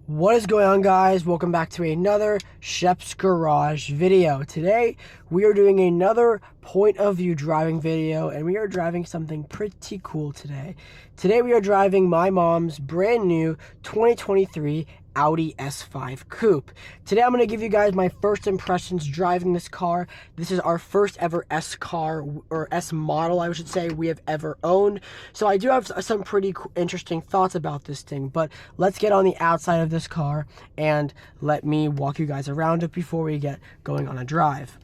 What is going on, guys? Welcome back to another Shep's Garage video. Today we are doing another point of view driving video, and we are driving something pretty cool today. Today we are driving my mom's brand new 2023 Audi S5 Coupe. Today I'm going to give you guys my first impressions driving this car. This is our first ever S car, or S model I should say, we have ever owned. So I do have some pretty interesting thoughts about this thing, but let's get on the outside of this car and let me walk you guys around it before we get going on a drive.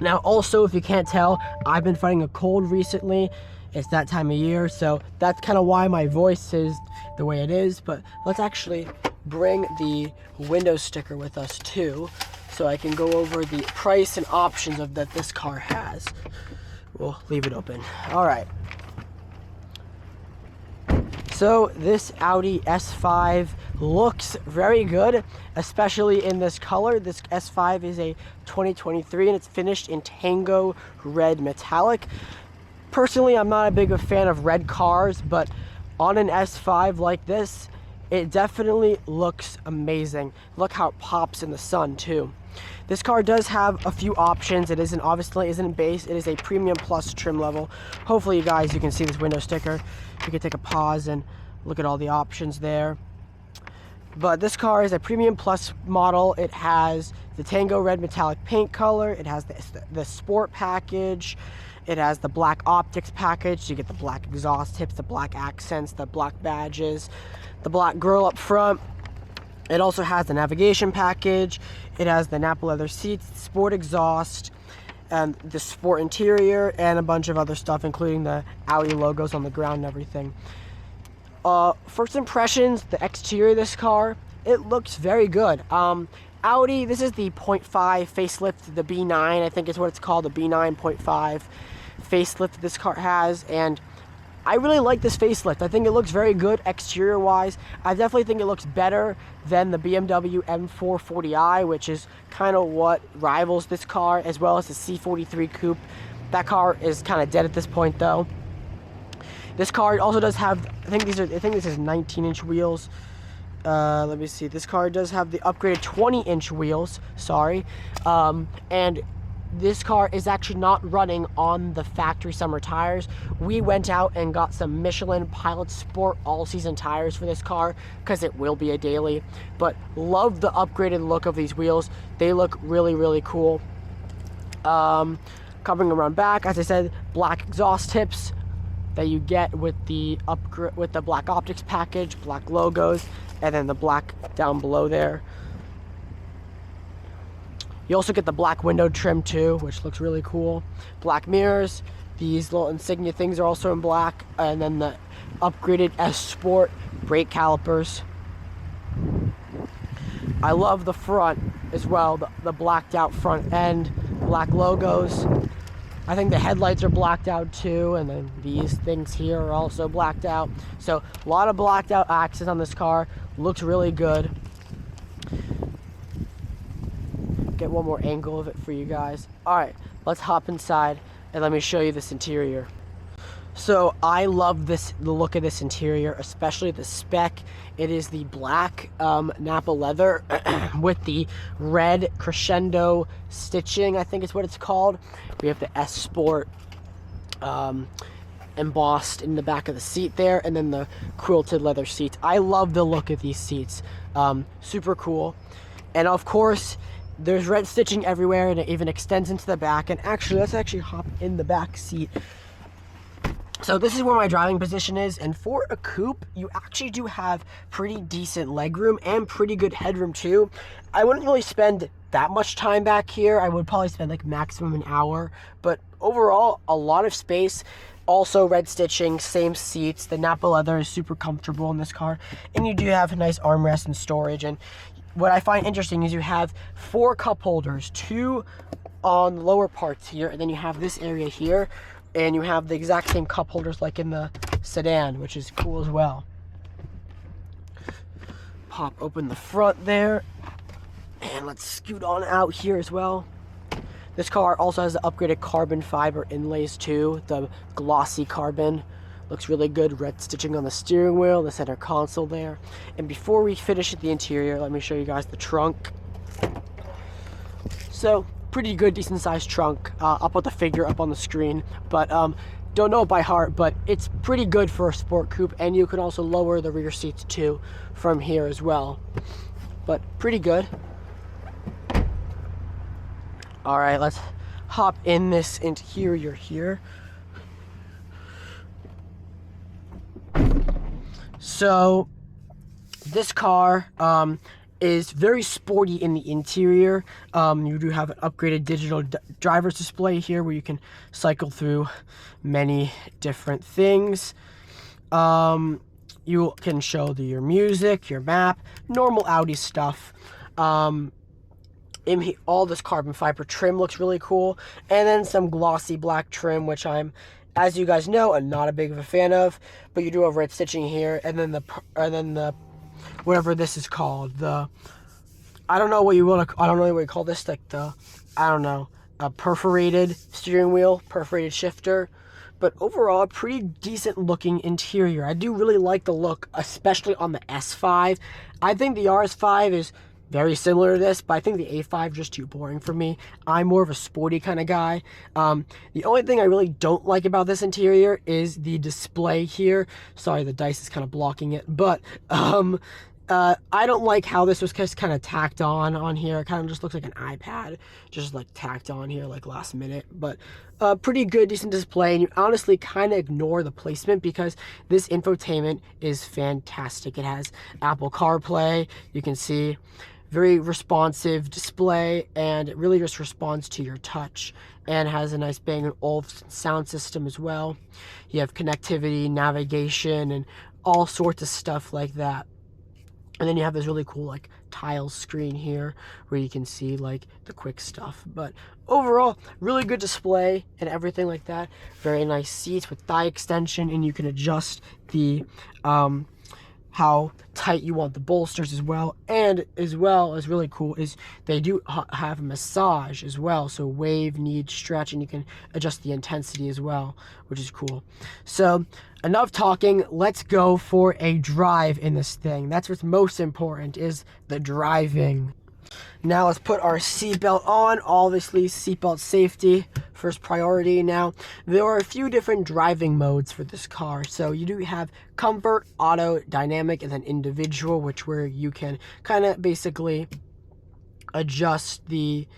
Now also, if you can't tell, I've been fighting a cold recently. It's that time of year, so that's kind of why my voice is the way it is. But let's actually bring the window sticker with us too, so I can go over the price and options of that this car has. We'll leave it open. All right. So this Audi S5 looks very good, especially in this color. This S5 is a 2023 and it's finished in Tango Red Metallic. Personally, I'm not a big fan of red cars, but on an S5 like this, it definitely looks amazing. Look how it pops in the sun too. This car does have a few options. It obviously isn't base. It is a premium plus trim level. Hopefully you can see this window sticker. You can take a pause and look at all the options there. But this car is a premium plus model. It has the Tango Red Metallic paint color. It has the sport package. It has the black optics package. So you get the black exhaust tips, the black accents, the black badges, the black grille up front. It also has the navigation package. It has the Napa leather seats, sport exhaust, and the sport interior, and a bunch of other stuff, including the Audi logos on the ground and everything. First impressions, the exterior of this car, it looks very good. Audi, this is the 0.5 facelift, the B9, I think is what it's called, the B9.5 facelift this car has, and I really like this facelift. I think it looks very good exterior wise. I definitely think it looks better than the BMW M440i, which is kind of what rivals this car, as well as the C43 Coupe. That car is kind of dead at this point though. This car also does have, I think this is 19-inch wheels. Let me see. This car does have the upgraded 20-inch wheels, sorry. And this car is actually not running on the factory summer tires. We went out and got some Michelin Pilot Sport all-season tires for this car because it will be a daily. But love the upgraded look of these wheels. They look really, really cool. Coming around back, as I said, black exhaust tips that you get with the black optics package, black logos, and then the black down below there. You also get the black window trim too, which looks really cool. Black mirrors, these little insignia things are also in black, and then the upgraded S Sport brake calipers. I love the front as well, the blacked out front end, black logos. I think the headlights are blacked out too, and then these things here are also blacked out. So a lot of blacked out axles on this car. Looks really good. Get one more angle of it for you guys. All right, let's hop inside and let me show you this interior. So I love the look of this interior, especially the spec. It is the black Napa leather with the red crescendo stitching, I think is what it's called. We have the S Sport embossed in the back of the seat there, and then the quilted leather seats. I love the look of these seats. Super cool. And of course, there's red stitching everywhere, and it even extends into the back. And actually, let's actually hop in the back seat. So this is where my driving position is, and for a coupe, you actually do have pretty decent legroom and pretty good headroom too. I wouldn't really spend that much time back here. I would probably spend like maximum an hour, but overall, a lot of space. Also red stitching, same seats. The Napa leather is super comfortable in this car, and you do have a nice armrest and storage. And what I find interesting is you have 4 cup holders, 2 on the lower parts here, and then you have this area here, and you have the exact same cup holders like in the sedan, which is cool as well. Pop open the front there, and let's scoot on out here as well. This car also has the upgraded carbon fiber inlays too, the glossy carbon, Looks really good. Red stitching on the steering wheel, the center console there. And before we finish at the interior, let me show you guys the trunk. So, pretty good, decent sized trunk. I'll put the figure up on the screen, but don't know it by heart, but it's pretty good for a sport coupe, and you can also lower the rear seats too from here as well. But pretty good. All right, let's hop in this interior here. So this car is very sporty in the interior. You do have an upgraded digital driver's display here where you can cycle through many different things. You can show your music, your map, normal Audi stuff. All this carbon fiber trim looks really cool, and then some glossy black trim, which I'm, as you guys know, I'm not a big of a fan of. But you do have red stitching here, and then the whatever this is called, I don't know what you call this, like a perforated steering wheel, perforated shifter. But overall, a pretty decent looking interior. I do really like the look, especially on the S5. I think the RS5 is very similar to this, but I think the A5 is just too boring for me. I'm more of a sporty kind of guy. The only thing I really don't like about this interior is the display here. Sorry, the dice is kind of blocking it, but I don't like how this was just kind of tacked on here. It kind of just looks like an iPad, just like tacked on here like last minute. But pretty good, decent display, and you honestly kind of ignore the placement because this infotainment is fantastic. It has Apple CarPlay, you can see, very responsive display, and it really just responds to your touch, and has a nice Bang & Olufsen sound system as well. You have connectivity, navigation, and all sorts of stuff like that. And then you have this really cool like tile screen here where you can see like the quick stuff. But overall, really good display and everything like that. Very nice seats with thigh extension, and you can adjust the how tight you want the bolsters as well. And as well as really cool is they do have massage as well. So wave, knead, stretch, and you can adjust the intensity as well, which is cool. So enough talking, let's go for a drive in this thing. That's what's most important, is the driving. Now let's put our seatbelt on. Obviously, seatbelt safety, first priority. Now, there are a few different driving modes for this car. So you do have comfort, auto, dynamic, and then individual, which where you can kind of basically adjust the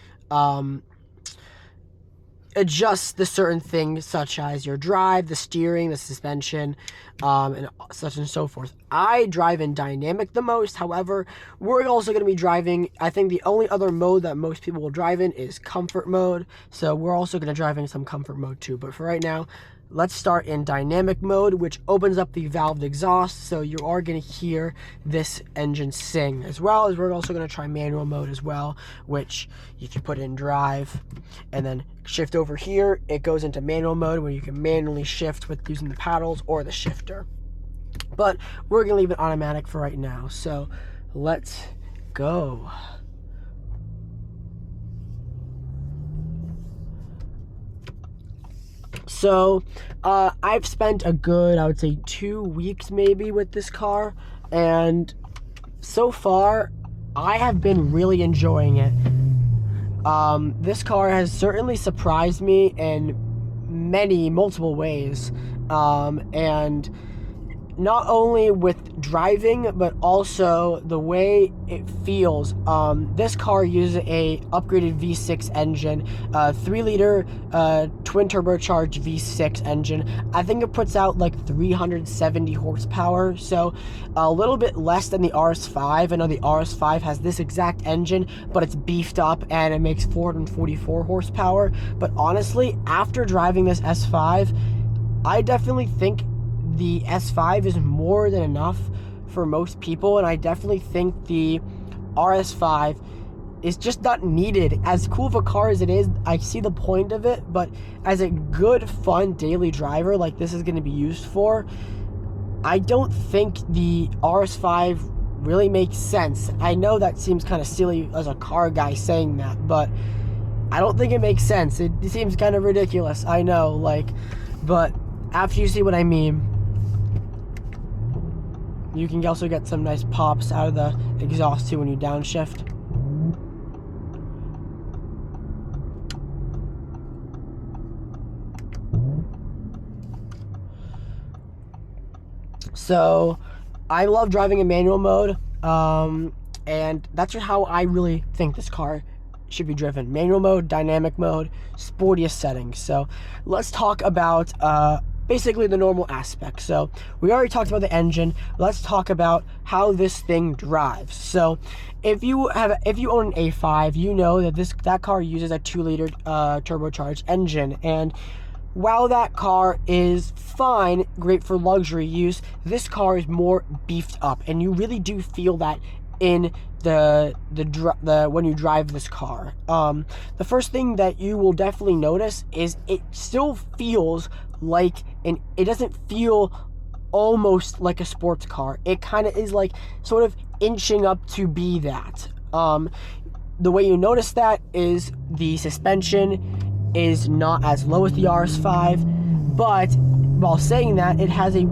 certain things such as your drive, the steering, the suspension, and such and so forth. I drive in dynamic the most. However, we're also going to be driving, I think the only other mode that most people will drive in is comfort mode. So we're also going to drive in some comfort mode too. But for right now, let's start in dynamic mode, which opens up the valved exhaust, so you are going to hear this engine sing, as well as we're also going to try manual mode as well, which if you put in drive and then shift over here, it goes into manual mode where you can manually shift with using the paddles or the shifter. But we're going to leave it automatic for right now, so let's go. So, I've spent a good, I would say 2 weeks maybe with this car, and so far, I have been really enjoying it. This car has certainly surprised me in multiple ways, and not only with driving, but also the way it feels. This car uses a upgraded V6 engine, 3-liter twin turbocharged V6 engine. I think it puts out like 370 horsepower, so a little bit less than the RS5. I know the RS5 has this exact engine, but it's beefed up and it makes 444 horsepower. But honestly, after driving this S5, I definitely think the S5 is more than enough for most people, and I definitely think the RS5 is just not needed. As cool of a car as it is, I see the point of it, but as a good, fun daily driver like this is going to be used for, I don't think the RS5 really makes sense. I know that seems kind of silly as a car guy saying that, but I don't think it makes sense. It seems kind of ridiculous, I know, like, but after you see what I mean, You can also get some nice pops out of the exhaust too when you downshift. So I love driving in manual mode, and that's how I really think this car should be driven. Manual mode, dynamic mode, sportiest settings. So let's talk about basically the normal aspects. So we already talked about the engine. Let's talk about how this thing drives. So if you own an A5, you know that that car uses a 2-liter turbocharged engine, and while that car is fine, great for luxury use, this car is more beefed up, and you really do feel that in the when you drive this car. The first thing that you will definitely notice is it still feels like it doesn't feel almost like a sports car. It kind of is like sort of inching up to be that. The way you notice that is the suspension is not as low as the RS5, but while saying that, it has a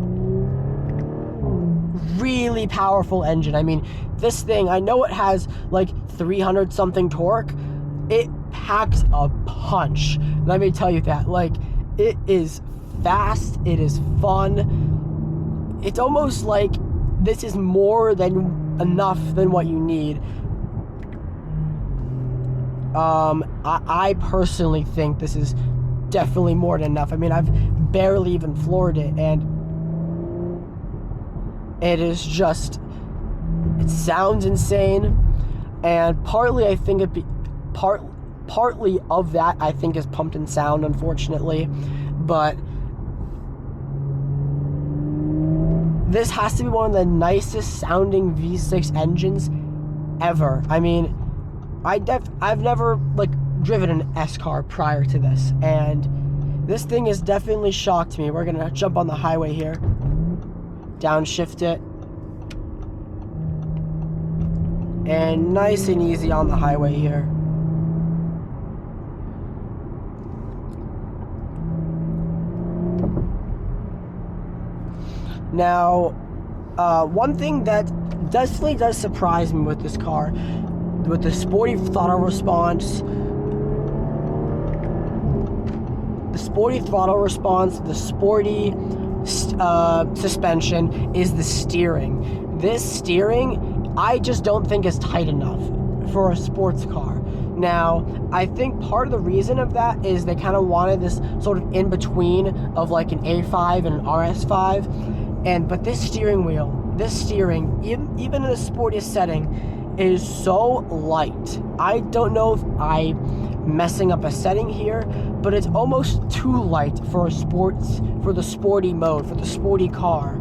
really powerful engine. I mean, this thing, I know it has like 300 something torque. It packs a punch. Let me tell you that. Like, it is fast, it is fun. It's almost like this is more than enough than what you need. I personally think this is definitely more than enough. I mean, I've barely even floored it, and it is just, it sounds insane, and partly I think partly of that I think is pumped in sound, unfortunately, but this has to be one of the nicest sounding V6 engines ever. I mean, I've never like driven an S car prior to this, and this thing has definitely shocked me. We're gonna jump on the highway here, downshift it, and nice and easy on the highway here. Now, one thing that definitely does surprise me with this car, with the sporty throttle response, the sporty suspension, is the steering. This steering, I just don't think is tight enough for a sports car. Now, I think part of the reason of that is they kind of wanted this sort of in-between of like an A5 and an RS5, but this steering, even in the sportiest setting, is so light. I don't know if I'm messing up a setting here, but it's almost too light for the sporty mode, for the sporty car.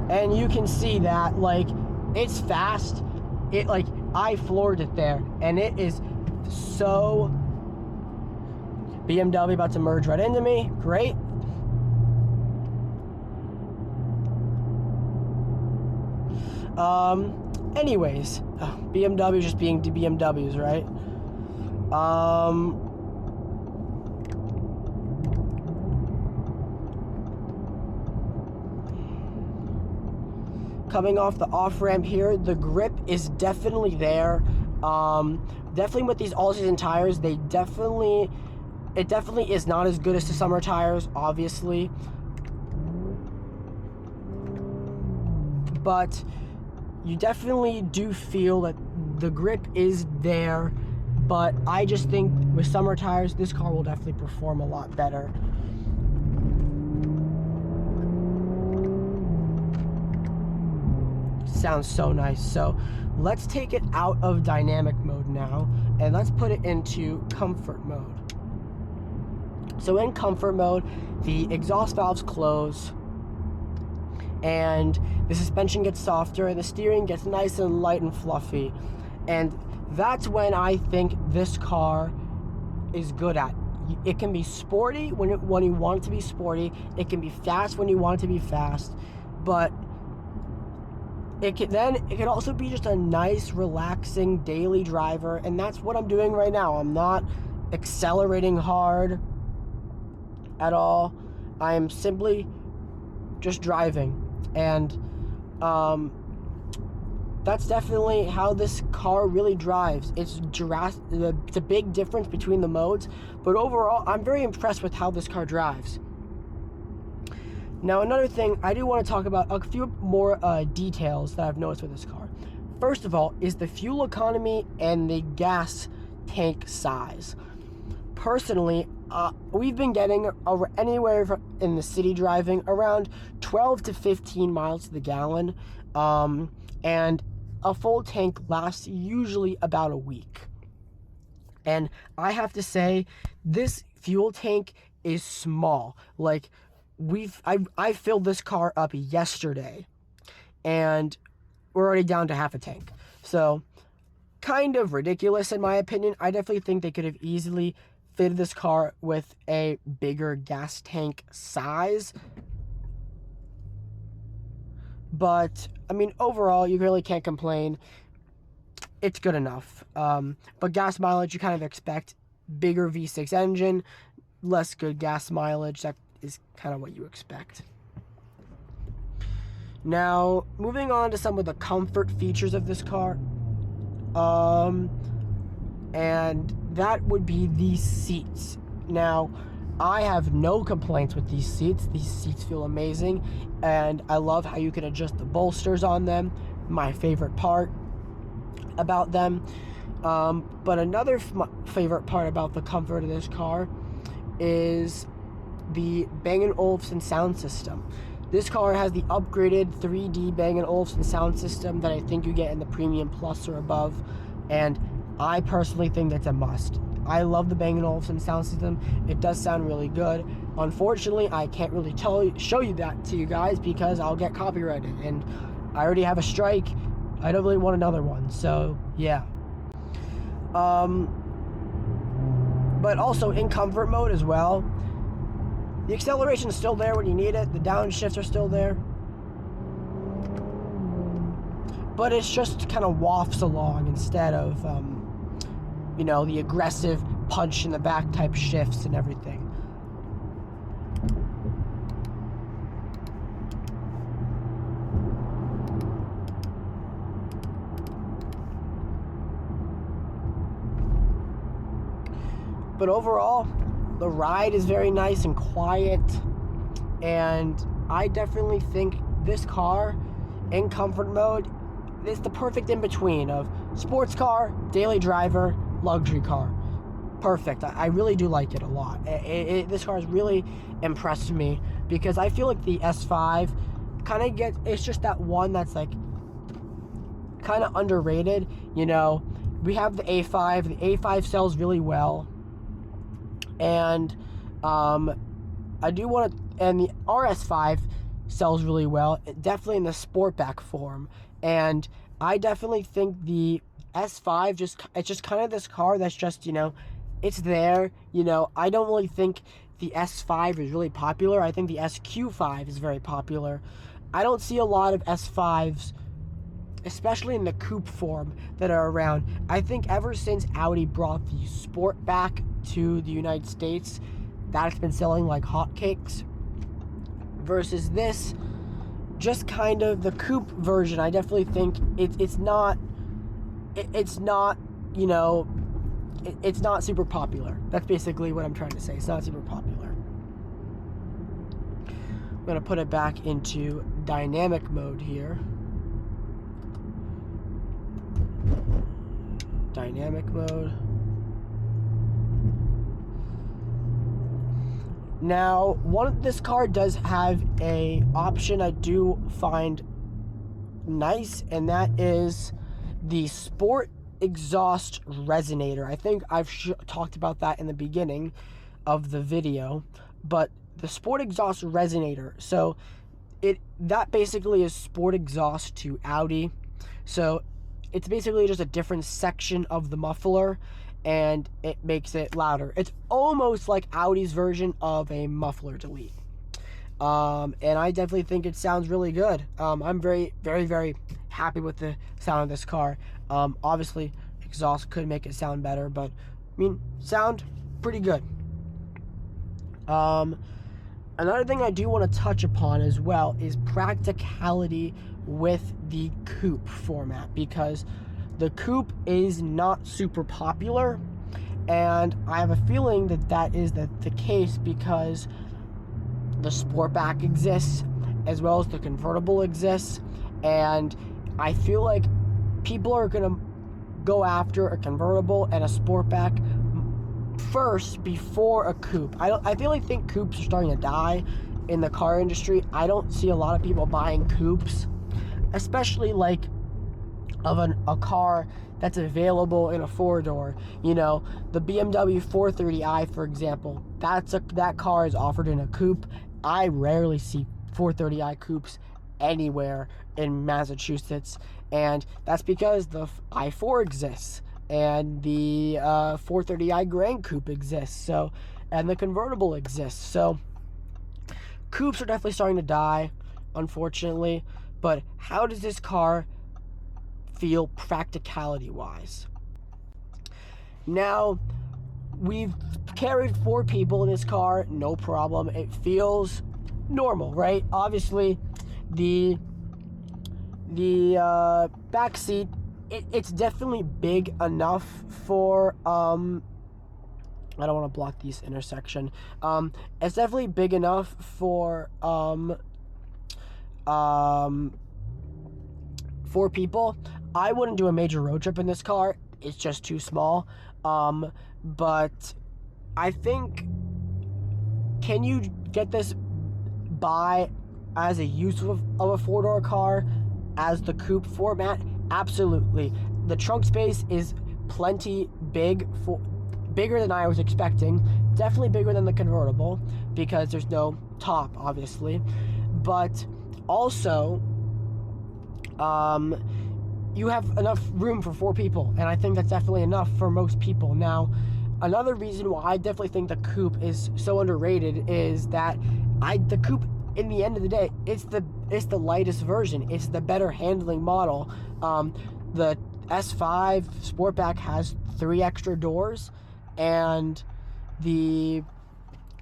And you can see that, like, it's fast. It, like, I floored it there, and it is so... BMW about to merge right into me. Great. Anyways, BMW just being BMWs, right? Coming off the off-ramp here, the grip is definitely there. Definitely with these all-season tires, it definitely is not as good as the summer tires, obviously. But you definitely do feel that the grip is there. But I just think with summer tires, this car will definitely perform a lot better. Sounds so nice. So let's take it out of dynamic mode now, and let's put it into comfort mode. So in comfort mode, the exhaust valves close, and the suspension gets softer, and the steering gets nice and light and fluffy. And that's when I think this car is good at. It can be sporty when you want it to be sporty. It can be fast when you want it to be fast. But it can also be just a nice, relaxing daily driver, and that's what I'm doing right now. I'm not accelerating hard at all. I am simply just driving, and that's definitely how this car really drives. It's a big difference between the modes, but overall, I'm very impressed with how this car drives. Now, another thing, I do want to talk about a few more details that I've noticed with this car. First of all, is the fuel economy and the gas tank size. Personally, we've been getting over anywhere from, in the city driving, around 12 to 15 miles to the gallon, and a full tank lasts usually about a week. And I have to say, this fuel tank is small. Like, I filled this car up yesterday, and we're already down to half a tank. So, kind of ridiculous in my opinion. I definitely think they could have easily fitted this car with a bigger gas tank size. But, I mean, overall, you really can't complain. It's good enough. But gas mileage, you kind of expect. Bigger V6 engine, less good gas mileage. That is kind of what you expect. Now, moving on to some of the comfort features of this car. And that would be these seats. Now, I have no complaints with these seats. These seats feel amazing, and I love how you can adjust the bolsters on them. My favorite part about them. But another favorite part about the comfort of this car is the Bang & Olufsen sound system. This car has the upgraded 3D Bang & Olufsen sound system that I think you get in the Premium Plus or above, and I personally think that's a must. I love the Bang & Olufsen sound system. It does sound really good. Unfortunately, I can't really show you that to you guys because I'll get copyrighted, and I already have a strike. I don't really want another one, so yeah. But also in comfort mode as well, the acceleration is still there when you need it. The downshifts are still there. But it's just kind of wafts along instead of, you know, the aggressive punch in the back type shifts and everything. But overall, the ride is very nice and quiet, and I definitely think this car in comfort mode is the perfect in-between of sports car, daily driver, luxury car. Perfect. I really do like it a lot. This car has really impressed me because I feel like the S5 kind of gets, it's just that one that's like kind of underrated. You know, we have the A5. The A5 sells really well. And I do want to, and the RS5 sells really well, definitely in the sportback form. And I definitely think the S5 it's just kind of this car that's just, you know, it's there. You know, I don't really think the S5 is really popular. I think the SQ5 is very popular. I don't see a lot of S5s, especially in the coupe form, that are around. I think ever since Audi brought the Sportback to the United States, that's been selling like hotcakes. Versus this, just kind of the coupe version, I definitely think it's not, you know, it's not super popular. That's basically what I'm trying to say. It's not super popular. I'm going to put it back into dynamic mode here. Dynamic mode. Now, this car does have a option I do find nice, and that is the Sport Exhaust Resonator. I think I've talked about that in the beginning of the video, but the Sport Exhaust Resonator. So that basically is Sport Exhaust to Audi. So it's basically just a different section of the muffler, and it makes it louder. It's almost like Audi's version of a muffler delete. And I definitely think it sounds really good. I'm very, very, very happy with the sound of this car. Obviously, exhaust could make it sound better, but I mean, sound pretty good. Another thing I do want to touch upon as well is practicality with the coupe format, because the coupe is not super popular, and I have a feeling that that is the case because the Sportback exists as well as the convertible exists, and I feel like people are going to go after a convertible and a Sportback first before a coupe. I think coupes are starting to die in the car industry. I don't see a lot of people buying coupes, especially like of a car that's available in a four-door. You know, the BMW 430i, for example, that car is offered in a coupe. I rarely see 430i coupes anywhere in Massachusetts, and that's because the i4 exists and the 430i Grand Coupe exists, so, and the convertible exists. So coupes are definitely starting to die, unfortunately. But how does this car feel practicality wise? Now, we've carried 4 people in this car, no problem. It feels normal, right? Obviously, the back seat, it's definitely big enough for I don't want to block this intersection. It's definitely big enough for 4 people. I wouldn't do a major road trip in this car. It's just too small. But I think, can you get this by as a use of a 4-door car as the coupe format? Absolutely. The trunk space is plenty bigger than I was expecting. Definitely bigger than the convertible because there's no top, obviously. But also, you have enough room for 4 people, and I think that's definitely enough for most people. Now, another reason why I definitely think the coupe is so underrated is that the coupe, in the end of the day, it's the lightest version. It's the better handling model. The S5 Sportback has 3 extra doors, and the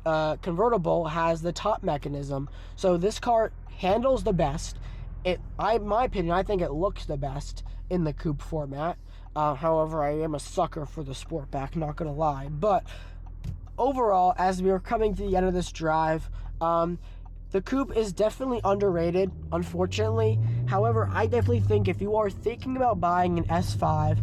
convertible has the top mechanism. So this car handles the best. In my opinion, I think it looks the best in the coupe format. However, I am a sucker for the Sportback, not gonna lie. But overall, as we are coming to the end of this drive, the coupe is definitely underrated, unfortunately. However, I definitely think if you are thinking about buying an S5,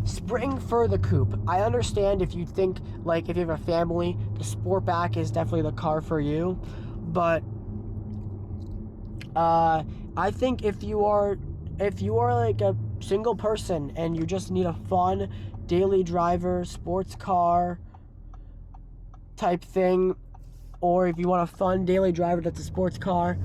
spring for the coupe. I understand if you think, like, if you have a family, the Sportback is definitely the car for you. But I think if you are like a single person and you just need a fun daily driver sports car type thing, or if you want a fun daily driver that's a sports car,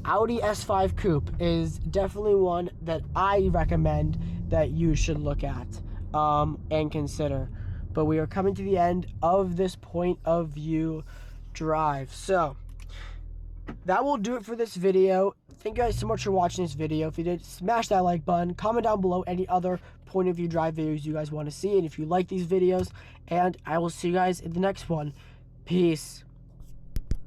Audi S5 Coupe is definitely one that I recommend that you should look at and consider. But we are coming to the end of this point of view drive. So that will do it for this video. Thank you guys so much for watching this video. If you did, smash that like button. Comment down below any other point of view drive videos you guys want to see, and if you like these videos. And I will see you guys in the next one. Peace.